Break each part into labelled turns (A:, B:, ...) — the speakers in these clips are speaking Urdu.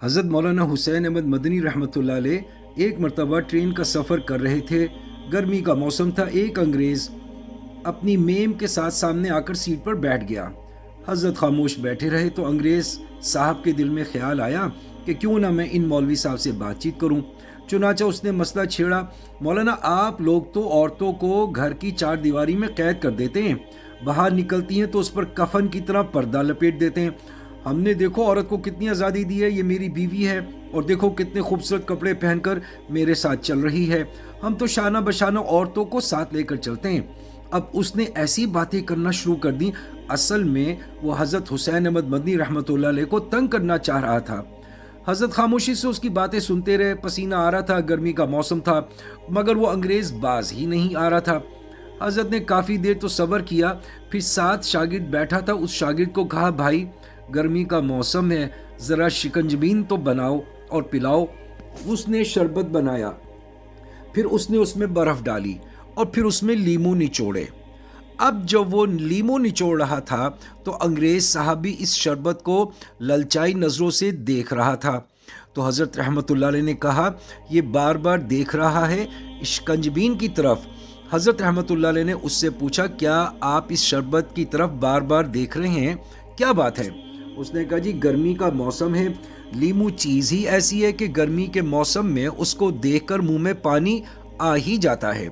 A: حضرت مولانا حسین احمد مدنی رحمۃ اللہ علیہ ایک مرتبہ ٹرین کا سفر کر رہے تھے۔ گرمی کا موسم تھا۔ ایک انگریز اپنی میم کے ساتھ سامنے آ کر سیٹ پر بیٹھ گیا۔ حضرت خاموش بیٹھے رہے تو انگریز صاحب کے دل میں خیال آیا کہ کیوں نہ میں ان مولوی صاحب سے بات چیت کروں۔ چنانچہ اس نے مسئلہ چھیڑا، مولانا آپ لوگ تو عورتوں کو گھر کی چار دیواری میں قید کر دیتے ہیں، باہر نکلتی ہیں تو اس پر کفن کی طرح پردہ لپیٹ دیتے ہیں۔ ہم نے دیکھو عورت کو کتنی آزادی دی ہے، یہ میری بیوی ہے اور دیکھو کتنے خوبصورت کپڑے پہن کر میرے ساتھ چل رہی ہے۔ ہم تو شانہ بشانہ عورتوں کو ساتھ لے کر چلتے ہیں۔ اب اس نے ایسی باتیں کرنا شروع کر دی۔ اصل میں وہ حضرت حسین احمد مدنی رحمۃ اللہ علیہ کو تنگ کرنا چاہ رہا تھا۔ حضرت خاموشی سے اس کی باتیں سنتے رہے۔ پسینہ آ رہا تھا، گرمی کا موسم تھا، مگر وہ انگریز باز ہی نہیں آ رہا تھا۔ حضرت نے کافی دیر تو صبر کیا، پھر ساتھ شاگرد بیٹھا تھا، اس شاگرد کو کہا، بھائی گرمی کا موسم ہے، ذرا شکنجبین تو بناؤ اور پلاؤ۔ اس نے شربت بنایا، پھر اس نے اس میں برف ڈالی اور پھر اس میں لیموں نچوڑے۔ اب جب وہ لیموں نچوڑ رہا تھا تو انگریز صاحب بھی اس شربت کو للچائی نظروں سے دیکھ رہا تھا۔ تو حضرت رحمۃ اللہ علیہ نے کہا، یہ بار بار دیکھ رہا ہے شکنجبین کی طرف۔ حضرت رحمۃ اللہ علیہ نے اس سے پوچھا، کیا آپ اس شربت کی طرف بار بار دیکھ رہے ہیں؟ کیا بات ہے؟ اس نے کہا، جی گرمی کا موسم ہے، لیمو چیز ہی ایسی ہے کہ گرمی کے موسم میں اس کو دیکھ کر منہ میں پانی آ ہی جاتا ہے۔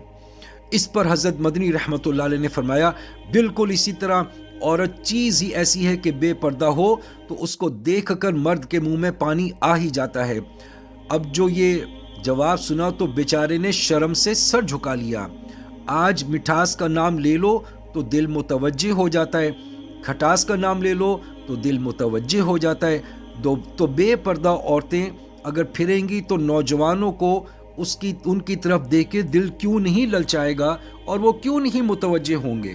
A: اس پر حضرت مدنی رحمۃ اللہ علیہ نے فرمایا، بالکل اسی طرح عورت چیز ہی ایسی ہے کہ بے پردہ ہو تو اس کو دیکھ کر مرد کے منہ میں پانی آ ہی جاتا ہے۔ اب جو یہ جواب سنا تو بیچارے نے شرم سے سر جھکا لیا۔ آج مٹھاس کا نام لے لو تو دل متوجہ ہو جاتا ہے، کھٹاس کا نام لے لو تو دل متوجہ ہو جاتا ہے۔ تو بے پردہ عورتیں اگر پھریں گی تو نوجوانوں کو ان کی طرف دیکھ کے دل کیوں نہیں للچائے گا اور وہ کیوں نہیں متوجہ ہوں گے؟